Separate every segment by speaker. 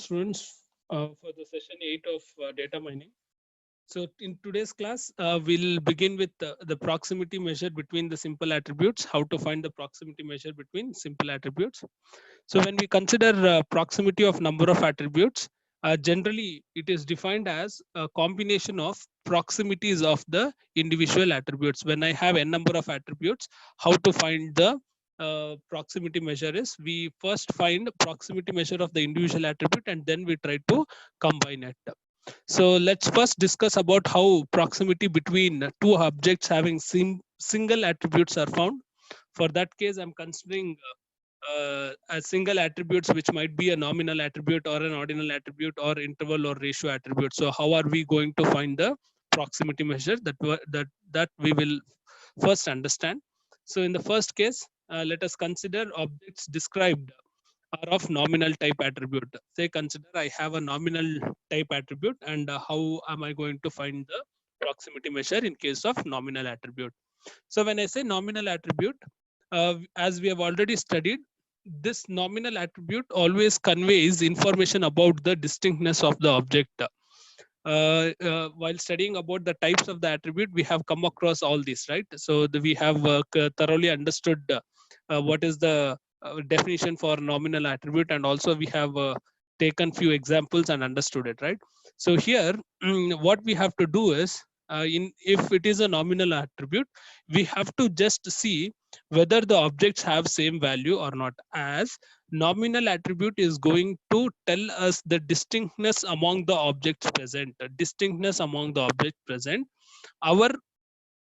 Speaker 1: students for the session 8 of data mining. So in today's class, we'll begin with the proximity measure between the simple attributes, how to find the proximity measure between simple attributes. So when we consider proximity of number of attributes, generally it is defined as a combination of proximities of the individual attributes. When I have n number of attributes, how to find the proximity measure is we first find proximity measure of the individual attribute and then we try to combine it. So let's first discuss about how proximity between two objects having single attributes are found. For that case, I'm considering as single attributes, which might be a nominal attribute or an ordinal attribute or interval or ratio attribute. So how are we going to find the proximity measure that we will first understand? So in the first case, let us consider objects described are of nominal type attribute. Say consider I have a nominal type attribute and how am I going to find the proximity measure in case of nominal attribute? So when I say nominal attribute, as we have already studied, this nominal attribute always conveys information about the distinctness of the object. While studying about the types of the attribute, we have come across all these, right? So we have thoroughly understood what is the definition for nominal attribute, and also we have taken few examples and understood it, right? So here, what we have to do is, in if it is a nominal attribute, we have to just see whether the objects have same value or not, as nominal attribute is going to tell us the distinctness among the objects present. Distinctness among the objects present. Our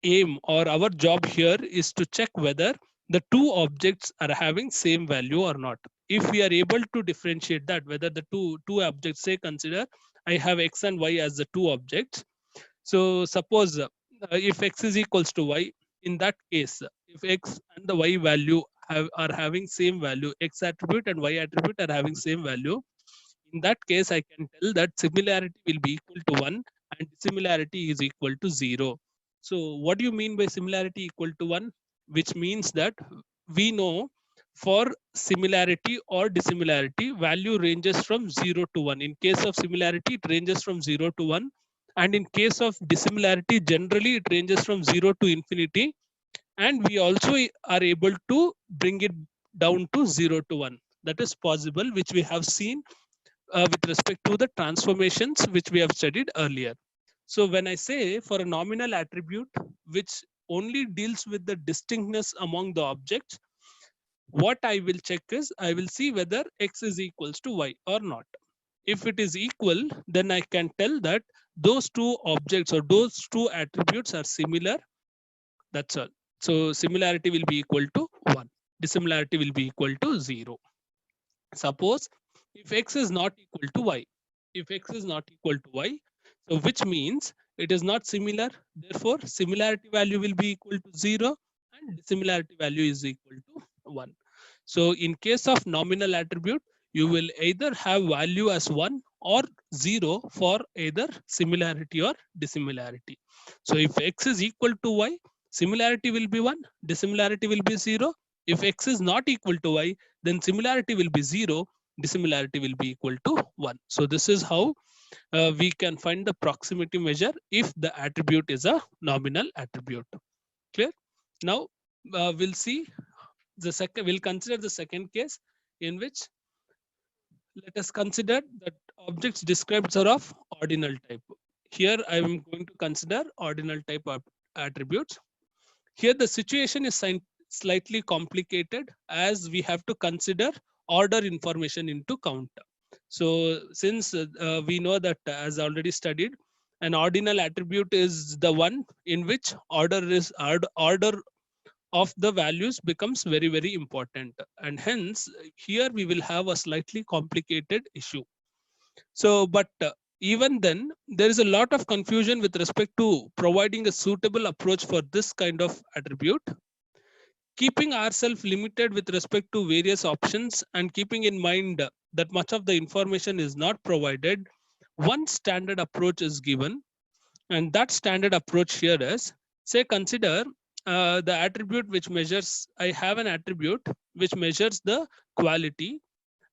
Speaker 1: aim or our job here is to check whether the two objects are having same value or not. If we are able to differentiate that, whether the two objects, say consider I have x and y as the two objects. So suppose if x is equals to y, in that case, if x and the y value are having same value, x attribute and y attribute are having same value, in that case, I can tell that similarity will be equal to 1 and dissimilarity is equal to 0. So what do you mean by similarity equal to 1? Which means that we know for similarity or dissimilarity, value ranges from 0 to 1. In case of similarity, it ranges from 0 to 1. And in case of dissimilarity, generally it ranges from 0 to infinity. And we also are able to bring it down to 0 to 1. That is possible, which we have seen with respect to the transformations which we have studied earlier. So when I say for a nominal attribute which only deals with the distinctness among the objects, what I will check is I will see whether x is equals to y or not. If it is equal, then I can tell that those two objects or those two attributes are similar. That's all. So similarity will be equal to 1. Dissimilarity will be equal to 0. Suppose if x is not equal to y, if x is not equal to y, so which means it is not similar, therefore similarity value will be equal to 0 and dissimilarity value is equal to 1. So in case of nominal attribute, you will either have value as 1 or 0 for either similarity or dissimilarity. So if x is equal to y, similarity will be 1, dissimilarity will be 0. If x is not equal to y, then similarity will be 0, dissimilarity will be equal to 1. So this is how we can find the proximity measure if the attribute is a nominal attribute. Clear? Now we'll see the second, we'll consider the second case in which let us consider that objects described are of ordinal type. Here I am going to consider ordinal type of attributes. Here the situation is slightly complicated as we have to consider order information into count. So since we know that as already studied, an ordinal attribute is the one in which order of the values becomes very, very important. And hence here we will have a slightly complicated issue. So, but even then, there is a lot of confusion with respect to providing a suitable approach for this kind of attribute. Keeping ourselves limited with respect to various options and keeping in mind that much of the information is not provided, one standard approach is given. And that standard approach here is, say, consider the attribute which measures, I have an attribute which measures the quality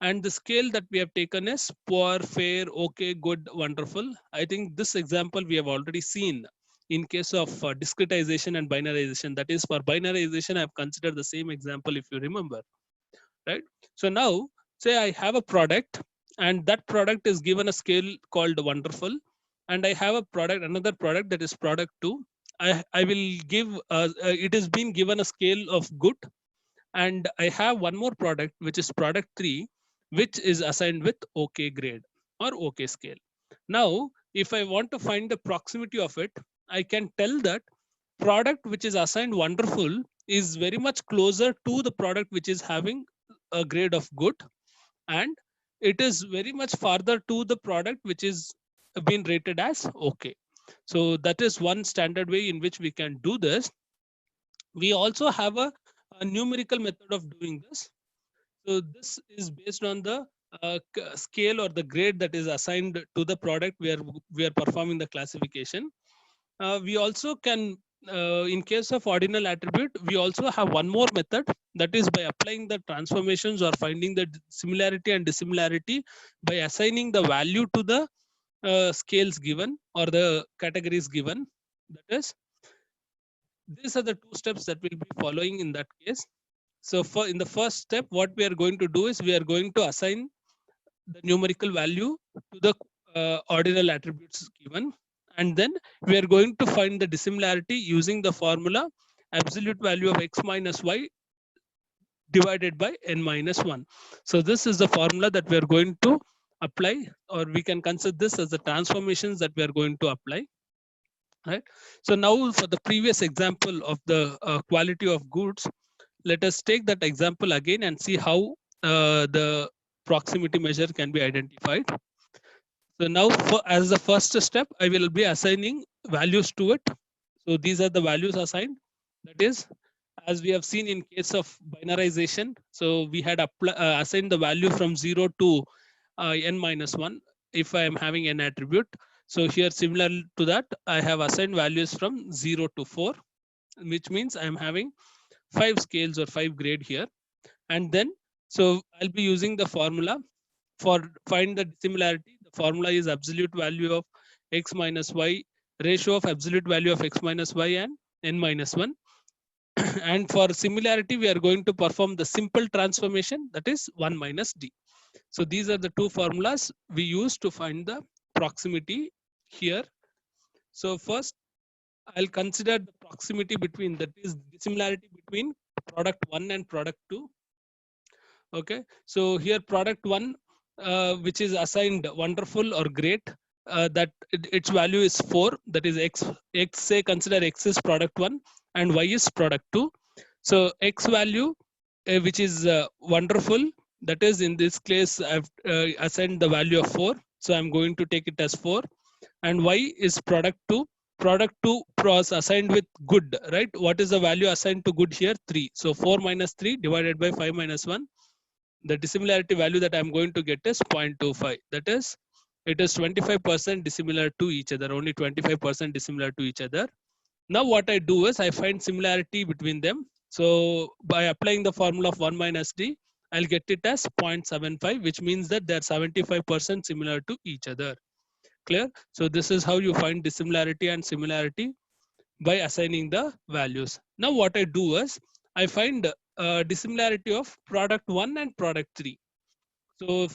Speaker 1: And the scale that we have taken is poor, fair, okay, good, wonderful. I think this example we have already seen in case of discretization and binarization. That is, for binarization, I have considered the same example if you remember, right? So now, say I have a product and that product is given a scale called wonderful, and I have a product, another product that is product 2. I will give, it is being given a scale of good, and I have one more product which is product 3, which is assigned with okay grade or okay scale. Now if I want to find the proximity of it, I can tell that product which is assigned wonderful is very much closer to the product which is having a grade of good, and it is very much farther to the product which is been rated as okay. So that is one standard way in which we can do this. We also have a numerical method of doing this. So this is based on the scale or the grade that is assigned to the product where we are performing the classification. We also can, in case of ordinal attribute, we also have one more method, that is by applying the transformations or finding the similarity and dissimilarity by assigning the value to the scales given or the categories given. That is, these are the two steps that we'll be following in that case. So for in the first step, what we are going to do is we are going to assign the numerical value to the ordinal attributes given, and then we are going to find the dissimilarity using the formula absolute value of x minus y divided by n minus 1. So this is the formula that we are going to apply, or we can consider this as the transformations that we are going to apply, right? So now for the previous example of the quality of goods, let us take that example again and see how the proximity measure can be identified. So now as the first step, I will be assigning values to it. So these are the values assigned. That is, as we have seen in case of binarization, so we had assigned the value from 0 to n minus 1 if I am having an attribute. So here, similar to that, I have assigned values from 0 to 4, which means I am having 5 scales or 5 grade here. And then, so I'll be using the formula for find the dissimilarity. The formula is absolute value of x minus y, ratio of absolute value of x minus y and n minus 1. And for similarity, we are going to perform the simple transformation, that is 1 minus d. So these are the two formulas we use to find the proximity here. So first, I'll consider the proximity between, that is dissimilarity between product 1 and product 2. Okay, so here product 1, which is assigned wonderful or great, that its value is 4, that is x, say consider x is product 1 and y is product 2. So x value, which is wonderful, that is in this case I've assigned the value of 4, so I'm going to take it as 4. And y is product 2. Product 2 was assigned with good, right? What is the value assigned to good here? 3. So 4 minus 3 divided by 5 minus 1. The dissimilarity value that I'm going to get is 0.25. That is, it is 25% dissimilar to each other, only 25% dissimilar to each other. Now what I do is I find similarity between them. So by applying the formula of 1 minus d, I'll get it as 0.75, which means that they're 75% similar to each other. Clear? So this is how you find dissimilarity and similarity by assigning the values. Now what I do is I find dissimilarity of product 1 and product 3. So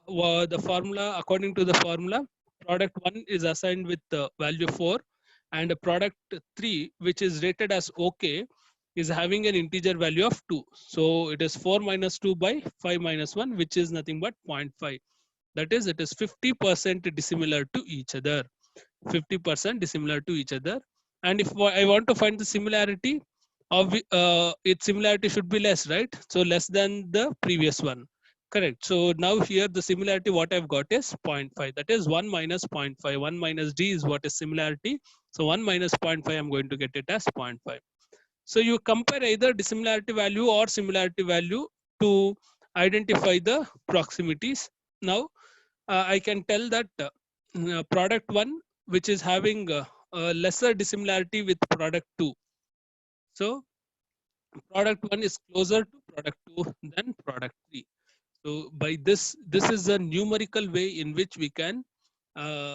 Speaker 1: the formula, according to the formula, product 1 is assigned with the value 4, and product 3, which is rated as okay, is having an integer value of 2. So it is 4 minus 2 by 5 minus 1, which is nothing but 0.5. That is, it is 50% dissimilar to each other. 50% dissimilar to each other. And if I want to find the similarity of its similarity should be less, right? So less than the previous one. Correct. So now here the similarity what I've got is 0.5. That is 1 minus 0.5. 1 minus d is what is similarity. So 1 minus 0.5, I'm going to get it as 0.5. So you compare either dissimilarity value or similarity value to identify the proximities. Now I can tell that product 1, which is having a lesser dissimilarity with product 2. So product 1 is closer to product 2 than product 3. So by this is a numerical way in which we can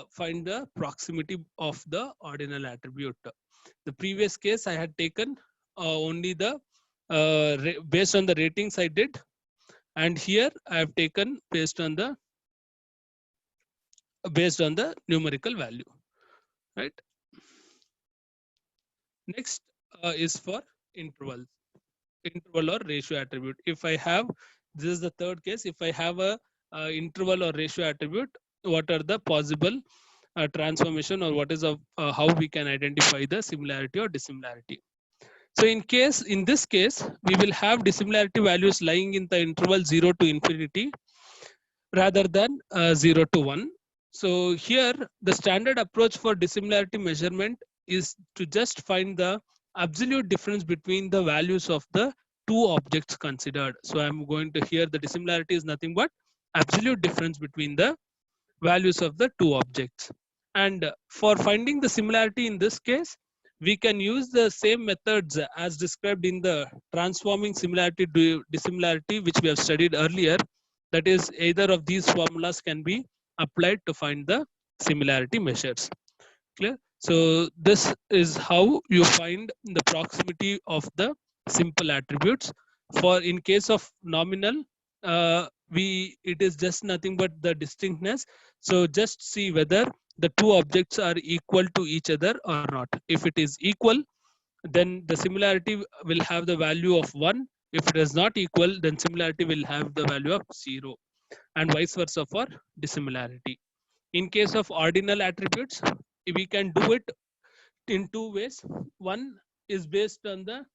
Speaker 1: find the proximity of the ordinal attribute. The previous case I had taken only the based on the ratings I did, and here I have taken based on the numerical value, right? Next is for intervals, interval or ratio attribute. If I have, this is the third case, if I have a interval or ratio attribute, what are the possible transformation, or what is how we can identify the similarity or dissimilarity. So in this case, we will have dissimilarity values lying in the interval 0 to infinity rather than 0 to 1. So here the standard approach for dissimilarity measurement is to just find the absolute difference between the values of the two objects considered. So I'm going to, here the dissimilarity is nothing but absolute difference between the values of the two objects. And for finding the similarity in this case, we can use the same methods as described in the transforming similarity to dissimilarity, which we have studied earlier. That is, either of these formulas can be applied to find the similarity measures. Clear? So this is how you find the proximity of the simple attributes. For in case of nominal, it is just nothing but the distinctness. So just see whether the two objects are equal to each other or not. If it is equal, then the similarity will have the value of 1. If it is not equal, then similarity will have the value of 0, and vice versa for dissimilarity. In case of ordinal attributes, we can do it in two ways. One is based on the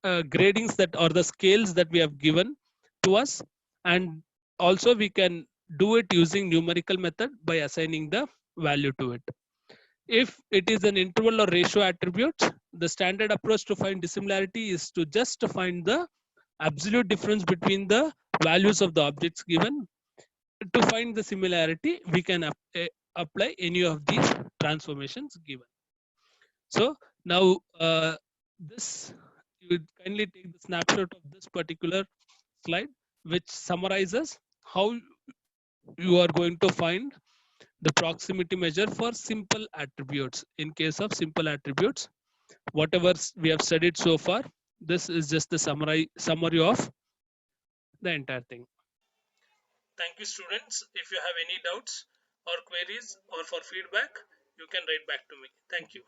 Speaker 1: gradings that, or the scales that we have given to us, and also we can do it using numerical method by assigning the value to it. If it is an interval or ratio attribute, the standard approach to find dissimilarity is to just find the absolute difference between the values of the objects given. To find the similarity, we can apply any of these transformations given. So now this, you would kindly take the snapshot of this particular slide, which summarizes how you are going to find the proximity measure for simple attributes. In case of simple attributes, whatever we have studied so far, this is just the summary of the entire thing. Thank you, students. If you have any doubts or queries or for feedback, you can write back to me. Thank you.